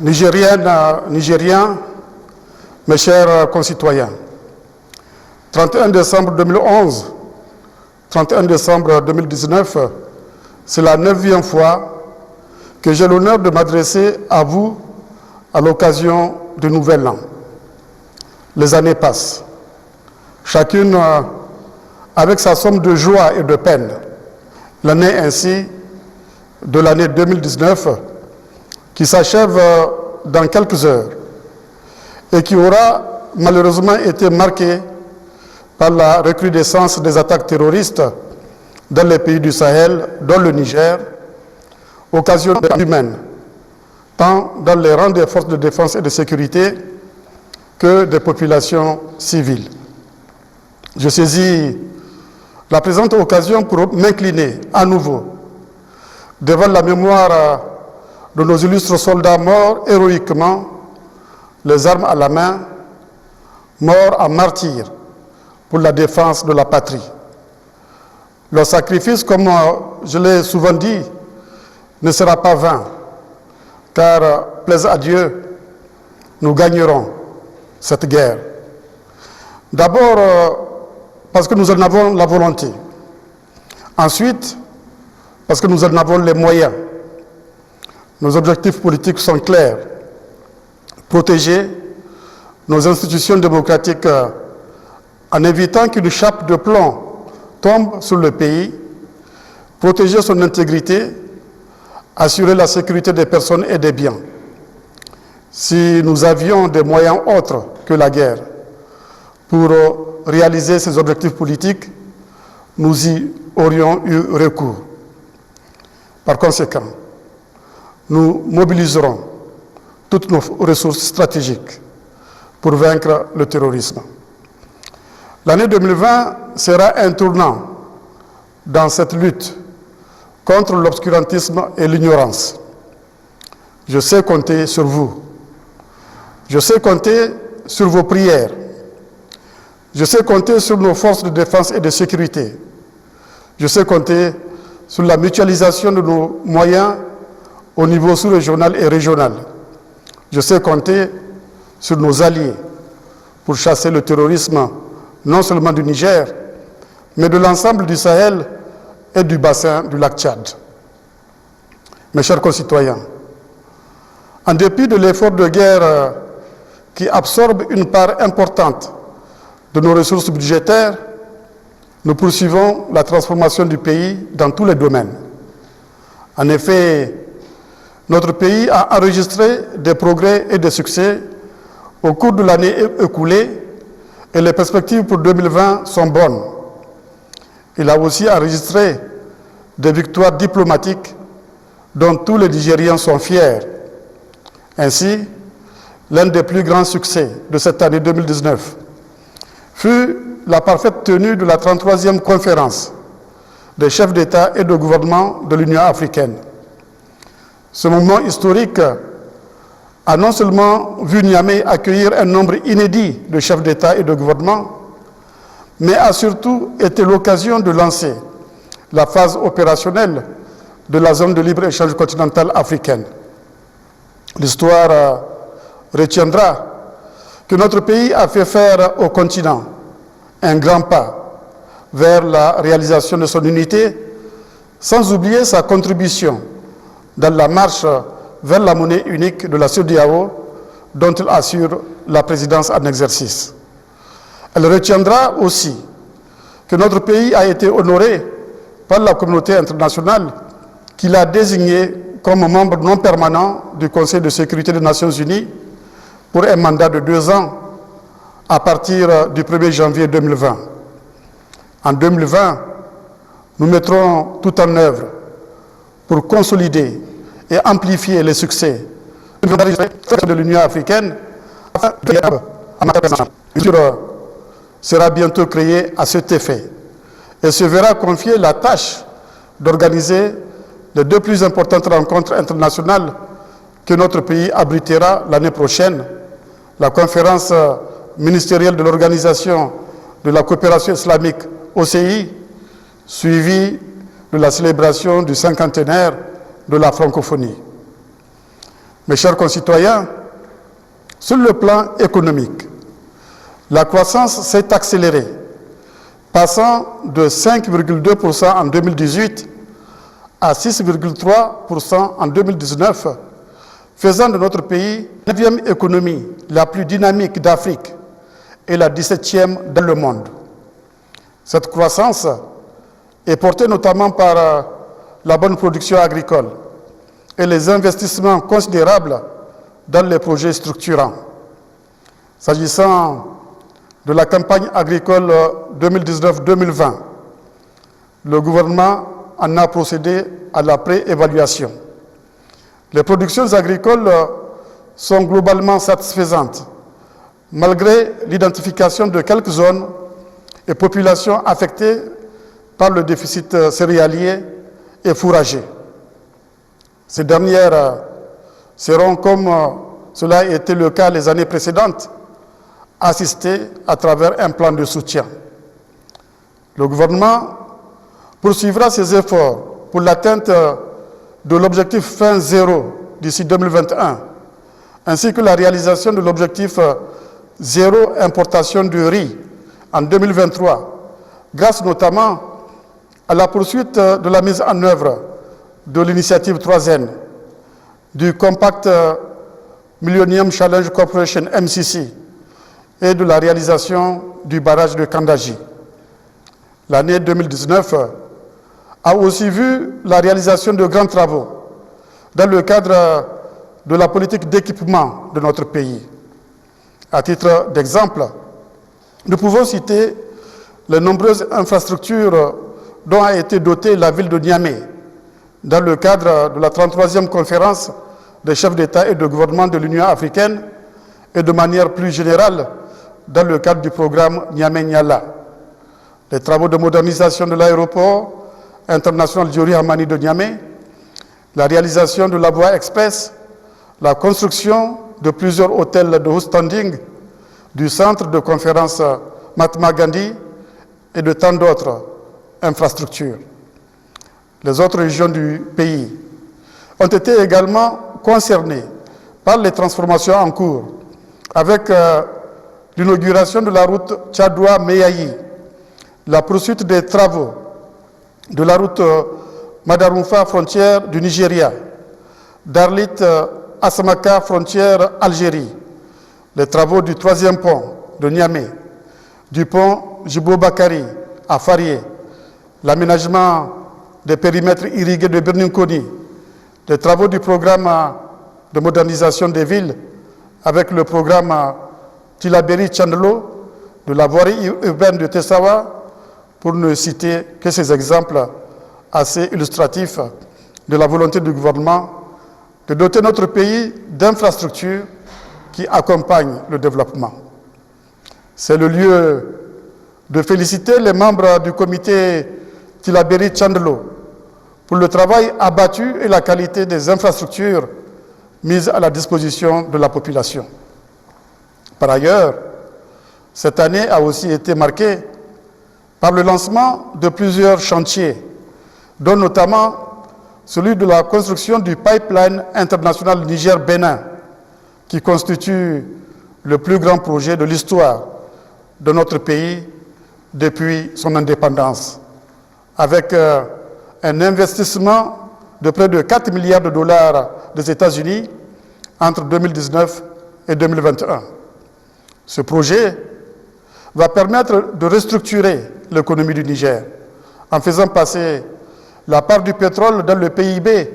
Nigériennes, Nigériens, mes chers concitoyens, 31 décembre 2011, 31 décembre 2019, c'est la 9e fois que j'ai l'honneur de m'adresser à vous à l'occasion du Nouvel An. Les années passent, chacune avec sa somme de joie et de peine. L'année ainsi de l'année 2019 qui s'achève dans quelques heures et qui aura malheureusement été marquée par la recrudescence des attaques terroristes dans les pays du Sahel, dont le Niger, occasionnant des pertes humaines, tant dans les rangs des forces de défense et de sécurité que des populations civiles. Je saisis la présente occasion pour m'incliner à nouveau devant la mémoire de nos illustres soldats morts héroïquement, les armes à la main, morts en martyrs pour la défense de la patrie. Leur sacrifice, comme je l'ai souvent dit, ne sera pas vain, car, plaise à Dieu, nous gagnerons cette guerre. D'abord, parce que nous en avons la volonté. Ensuite, parce que nous en avons les moyens. Nos objectifs politiques sont clairs. Protéger nos institutions démocratiques en évitant qu'une chape de plomb tombe sur le pays, protéger son intégrité, assurer la sécurité des personnes et des biens. Si nous avions des moyens autres que la guerre pour réaliser ces objectifs politiques, nous y aurions eu recours. Par conséquent, nous mobiliserons toutes nos ressources stratégiques pour vaincre le terrorisme. L'année 2020 sera un tournant dans cette lutte contre l'obscurantisme et l'ignorance. Je sais compter sur vous. Je sais compter sur vos prières. Je sais compter sur nos forces de défense et de sécurité. Je sais compter sur la mutualisation de nos moyens au niveau sous-régional et régional. Je sais compter sur nos alliés pour chasser le terrorisme non seulement du Niger, mais de l'ensemble du Sahel et du bassin du lac Tchad. Mes chers concitoyens, en dépit de l'effort de guerre qui absorbe une part importante de nos ressources budgétaires, nous poursuivons la transformation du pays dans tous les domaines. En effet, notre pays a enregistré des progrès et des succès au cours de l'année écoulée et les perspectives pour 2020 sont bonnes. Il a aussi enregistré des victoires diplomatiques dont tous les Nigériens sont fiers. Ainsi, l'un des plus grands succès de cette année 2019 fut la parfaite tenue de la 33e conférence des chefs d'État et de gouvernement de l'Union africaine. Ce moment historique a non seulement vu Niamey accueillir un nombre inédit de chefs d'État et de gouvernement, mais a surtout été l'occasion de lancer la phase opérationnelle de la zone de libre-échange continentale africaine. L'histoire retiendra que notre pays a fait faire au continent un grand pas vers la réalisation de son unité, sans oublier sa contribution dans la marche vers la monnaie unique de la CEDEAO, dont il assure la présidence en exercice. Elle retiendra aussi que notre pays a été honoré par la communauté internationale qui l'a désigné comme membre non permanent du Conseil de sécurité des Nations Unies pour un mandat de 2 ans à partir du 1er janvier 2020. En 2020, nous mettrons tout en œuvre pour consolider et amplifier les succès de l'Union africaine afin de sera bientôt créé à cet effet et se verra confier la tâche d'organiser les 2 plus importantes rencontres internationales que notre pays abritera l'année prochaine, la conférence ministérielle de l'Organisation de la coopération islamique OCI, suivie de la célébration du 50e de la francophonie. Mes chers concitoyens, sur le plan économique, la croissance s'est accélérée, passant de 5,2% en 2018 à 6,3% en 2019, faisant de notre pays la 9e économie la plus dynamique d'Afrique et la 17e dans le monde. Cette croissance est portée notamment par la bonne production agricole et les investissements considérables dans les projets structurants. S'agissant de la campagne agricole 2019-2020, le gouvernement en a procédé à la préévaluation. Les productions agricoles sont globalement satisfaisantes, malgré l'identification de quelques zones et populations affectées par le déficit céréalier et fourrager. Ces dernières seront, comme cela a été le cas les années précédentes, assistées à travers un plan de soutien. Le gouvernement poursuivra ses efforts pour l'atteinte de l'objectif fin zéro d'ici 2021, ainsi que la réalisation de l'objectif zéro importation de riz en 2023, grâce notamment à la poursuite de la mise en œuvre de l'initiative 3N, du Compact Millennium Challenge Corporation MCC et de la réalisation du barrage de Kandaji. L'année 2019 a aussi vu la réalisation de grands travaux dans le cadre de la politique d'équipement de notre pays. À titre d'exemple, nous pouvons citer les nombreuses infrastructures dont a été dotée la ville de Niamey dans le cadre de la 33e conférence des chefs d'État et de gouvernement de l'Union africaine et de manière plus générale dans le cadre du programme Niamey-Niala. Les travaux de modernisation de l'aéroport international Diori Hamani de Niamey, la réalisation de la voie express, la construction de plusieurs hôtels de haut standing, du centre de conférence Mahatma Gandhi et de tant d'autres infrastructures. Les autres régions du pays ont été également concernées par les transformations en cours, avec l'inauguration de la route Tchadoua-Meyayi, la poursuite des travaux de la route Madarumfa, frontière du Nigeria, d'Arlit Assamaka, frontière Algérie, les travaux du 3e pont de Niamey, du pont Djibo Bakari à Farié, l'aménagement des périmètres irrigués de Birninkoni, les travaux du programme de modernisation des villes avec le programme Tilaberi-Chandelo, de la voirie urbaine de Tessawa, pour ne citer que ces exemples assez illustratifs de la volonté du gouvernement de doter notre pays d'infrastructures qui accompagnent le développement. C'est le lieu de féliciter les membres du comité Tilaberi-Chandelo pour le travail abattu et la qualité des infrastructures mises à la disposition de la population. Par ailleurs, cette année a aussi été marquée par le lancement de plusieurs chantiers, dont notamment celui de la construction du pipeline international Niger-Bénin, qui constitue le plus grand projet de l'histoire de notre pays depuis son indépendance, avec un investissement de près de 4 milliards de dollars des États-Unis entre 2019 et 2021. Ce projet va permettre de restructurer l'économie du Niger en faisant passer la part du pétrole dans le PIB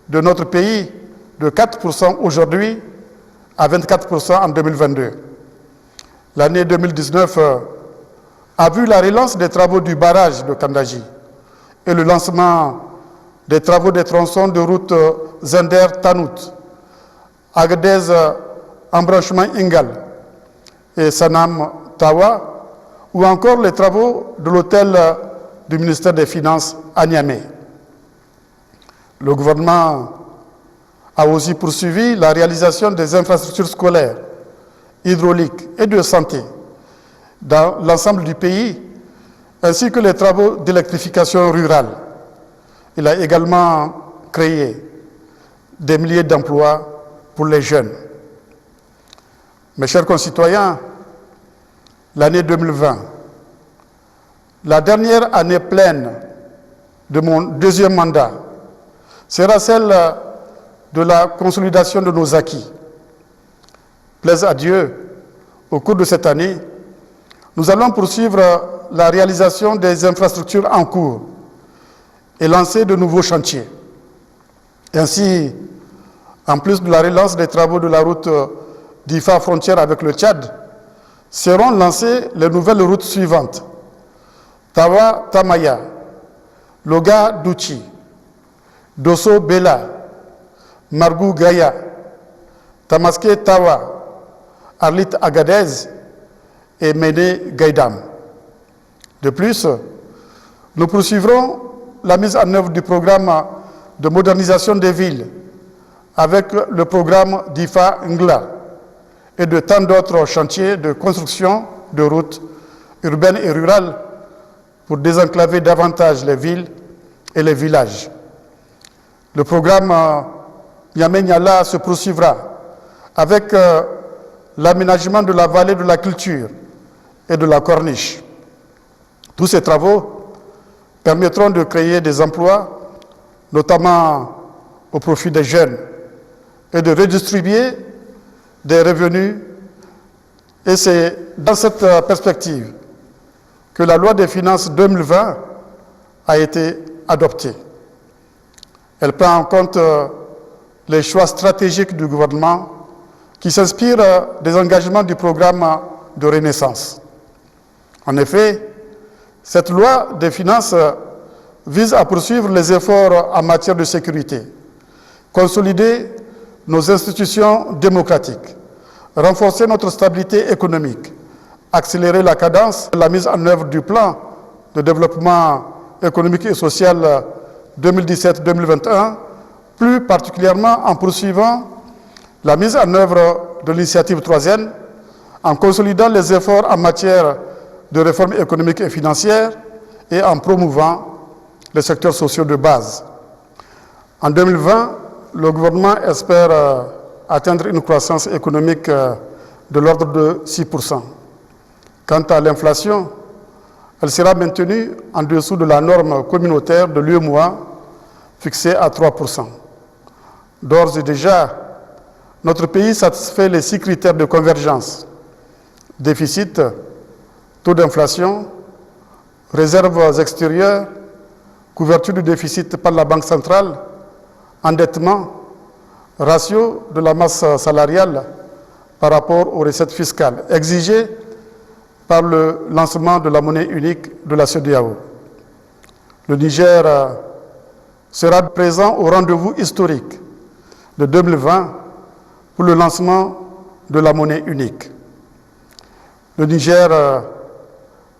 de notre pays de 4% aujourd'hui à 24% en 2022. L'année 2019 a vu la relance des travaux du barrage de Kandaji et le lancement des travaux des tronçons de route Zender-Tanout, Agadez-Embranchement Ingal et Sanam-Tawa, ou encore les travaux de l'hôtel du ministère des Finances à Niamey. Le gouvernement a aussi poursuivi la réalisation des infrastructures scolaires, hydrauliques et de santé dans l'ensemble du pays, ainsi que les travaux d'électrification rurale. Il a également créé des milliers d'emplois pour les jeunes. Mes chers concitoyens, l'année 2020, la dernière année pleine de mon deuxième mandat, sera celle de la consolidation de nos acquis. Plaise à Dieu, au cours de cette année, nous allons poursuivre la réalisation des infrastructures en cours et lancer de nouveaux chantiers. Ainsi, en plus de la relance des travaux de la route d'Ifa frontière avec le Tchad, seront lancées les nouvelles routes suivantes: Tawa-Tamaya, Loga-Douchi, Dosso-Bela, Margou-Gaya, Tamaské-Tawa, Arlit-Agadez et Méné-Gaïdam. De plus, nous poursuivrons la mise en œuvre du programme de modernisation des villes avec le programme d'IFA-Ngla et de tant d'autres chantiers de construction de routes urbaines et rurales pour désenclaver davantage les villes et les villages. Le programme Niamey-Niala se poursuivra avec l'aménagement de la vallée de la culture et de la corniche. Tous ces travaux permettront de créer des emplois, notamment au profit des jeunes, et de redistribuer des revenus. Et c'est dans cette perspective que la loi des finances 2020 a été adoptée. Elle prend en compte les choix stratégiques du gouvernement qui s'inspirent des engagements du programme de Renaissance. En effet, cette loi des finances vise à poursuivre les efforts en matière de sécurité, consolider nos institutions démocratiques, renforcer notre stabilité économique, accélérer la cadence de la mise en œuvre du plan de développement économique et social 2017-2021, plus particulièrement en poursuivant la mise en œuvre de l'initiative 3N, en consolidant les efforts en matière de réforme économique et financière et en promouvant les secteurs sociaux de base. En 2020, le gouvernement espère atteindre une croissance économique de l'ordre de 6%. Quant à l'inflation, elle sera maintenue en dessous de la norme communautaire de l'UEMOA fixée à 3%. D'ores et déjà, notre pays satisfait les 6 critères de convergence: déficit, taux d'inflation, réserves extérieures, couverture du déficit par la Banque centrale, endettement, ratio de la masse salariale par rapport aux recettes fiscales exigées par le lancement de la monnaie unique de la CEDEAO. Le Niger sera présent au rendez-vous historique de 2020 pour le lancement de la monnaie unique. Le Niger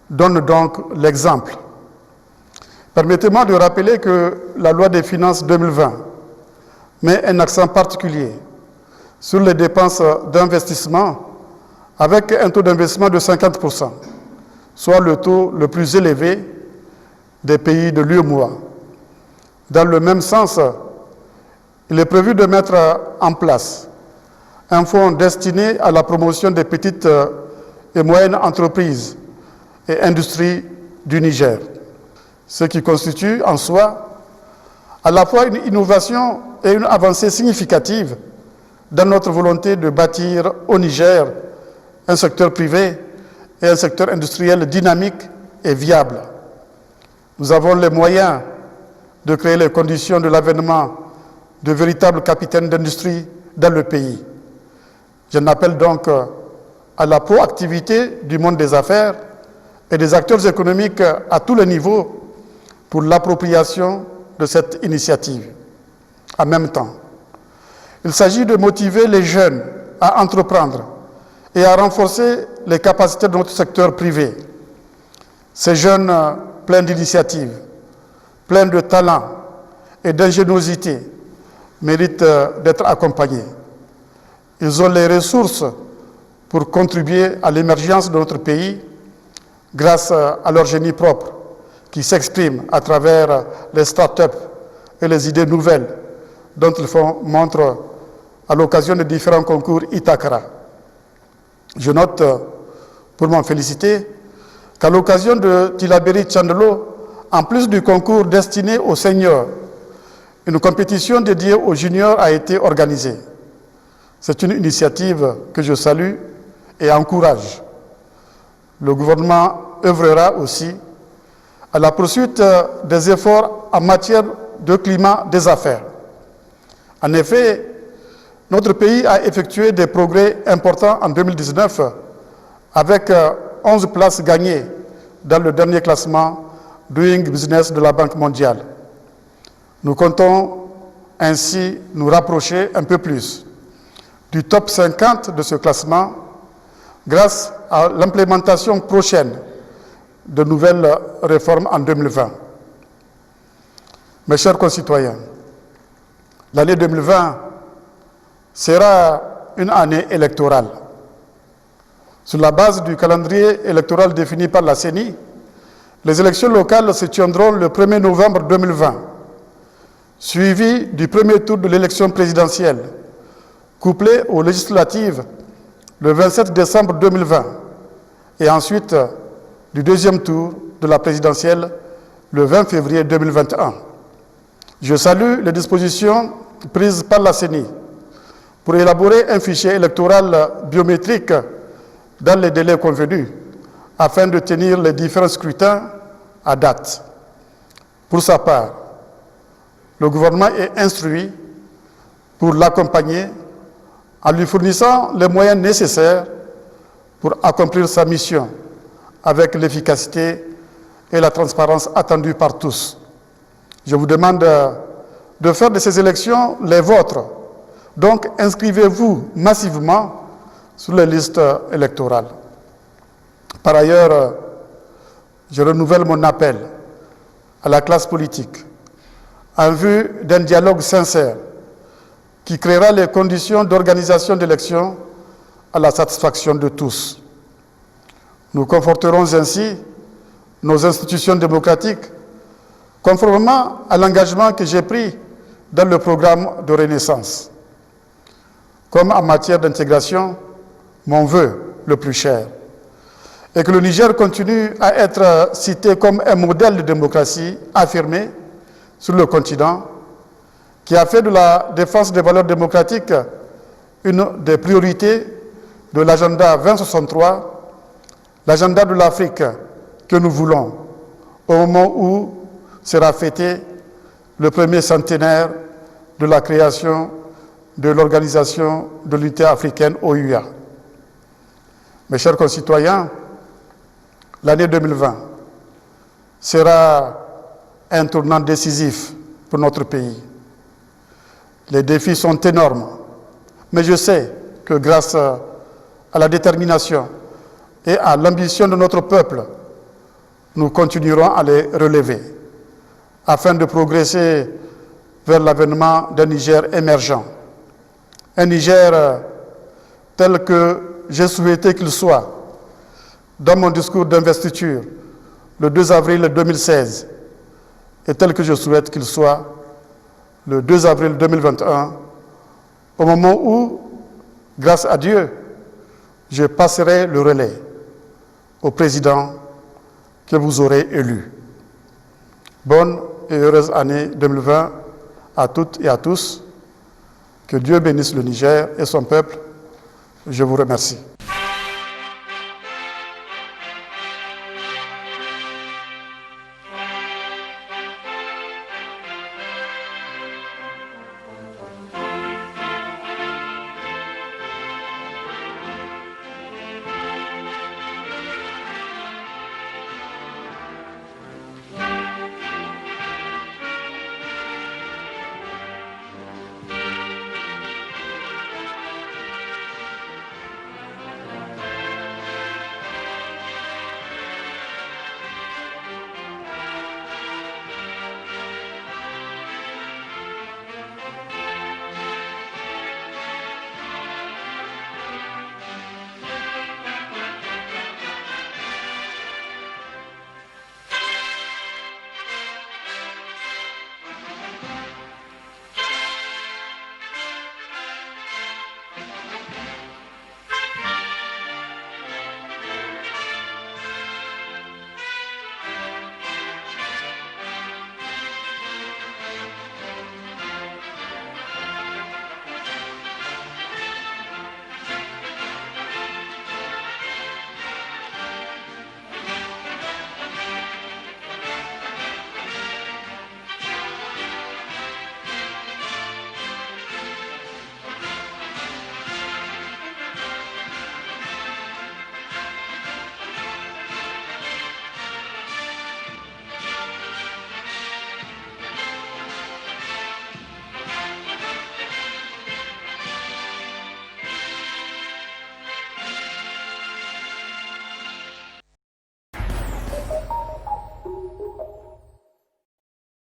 donne donc l'exemple. Permettez-moi de rappeler que la loi des finances 2020 met un accent particulier sur les dépenses d'investissement avec un taux d'investissement de 50%, soit le taux le plus élevé des pays de l'UEMOA. Dans le même sens, il est prévu de mettre en place un fonds destiné à la promotion des petites et moyennes entreprises et industries du Niger, ce qui constitue en soi à la fois une innovation et une avancée significative dans notre volonté de bâtir au Niger un secteur privé et un secteur industriel dynamique et viable. Nous avons les moyens de créer les conditions de l'avènement de véritables capitaines d'industrie dans le pays. J'en appelle donc à la proactivité du monde des affaires et des acteurs économiques à tous les niveaux pour l'appropriation de cette initiative. En même temps, il s'agit de motiver les jeunes à entreprendre et à renforcer les capacités de notre secteur privé. Ces jeunes pleins d'initiatives, pleins de talent et d'ingéniosité méritent d'être accompagnés. Ils ont les ressources pour contribuer à l'émergence de notre pays grâce à leur génie propre qui s'exprime à travers les start-up et les idées nouvelles dont ils font montre à l'occasion de différents concours Itakara. Je note, pour m'en féliciter, qu'à l'occasion de Tilaberi Chandelo, en plus du concours destiné aux seniors, une compétition dédiée aux juniors a été organisée. C'est une initiative que je salue et encourage. Le gouvernement œuvrera aussi à la poursuite des efforts en matière de climat des affaires. En effet, notre pays a effectué des progrès importants en 2019 avec 11 places gagnées dans le dernier classement Doing Business de la Banque mondiale. Nous comptons ainsi nous rapprocher un peu plus du top 50 de ce classement grâce à l'implémentation prochaine de nouvelles réformes en 2020. Mes chers concitoyens, l'année 2020 sera une année électorale. Sur la base du calendrier électoral défini par la CENI, les élections locales se tiendront le 1er novembre 2020, suivies du premier tour de l'élection présidentielle, couplé aux législatives le 27 décembre 2020, et ensuite du deuxième tour de la présidentielle le 20 février 2021. Je salue les dispositions prises par la CENI pour élaborer un fichier électoral biométrique dans les délais convenus, afin de tenir les différents scrutins à date. Pour sa part, le gouvernement est instruit pour l'accompagner en lui fournissant les moyens nécessaires pour accomplir sa mission avec l'efficacité et la transparence attendues par tous. Je vous demande de faire de ces élections les vôtres. Donc, inscrivez-vous massivement sur les listes électorales. Par ailleurs, je renouvelle mon appel à la classe politique en vue d'un dialogue sincère qui créera les conditions d'organisation d'élections à la satisfaction de tous. Nous conforterons ainsi nos institutions démocratiques conformément à l'engagement que j'ai pris dans le programme de Renaissance. Comme en matière d'intégration, mon vœu le plus cher est que le Niger continue à être cité comme un modèle de démocratie affirmé sur le continent, qui a fait de la défense des valeurs démocratiques une des priorités de l'agenda 2063, l'agenda de l'Afrique que nous voulons, au moment où sera fêté le premier centenaire de la création de l'Organisation de l'Unité africaine OUA. Mes chers concitoyens, l'année 2020 sera un tournant décisif pour notre pays. Les défis sont énormes, mais je sais que grâce à la détermination et à l'ambition de notre peuple, nous continuerons à les relever afin de progresser vers l'avènement d'un Niger émergent. Un Niger tel que j'ai souhaité qu'il soit dans mon discours d'investiture le 2 avril 2016 et tel que je souhaite qu'il soit le 2 avril 2021, au moment où, grâce à Dieu, je passerai le relais au président que vous aurez élu. Bonne et heureuse année 2020 à toutes et à tous. Que Dieu bénisse le Niger et son peuple. Je vous remercie.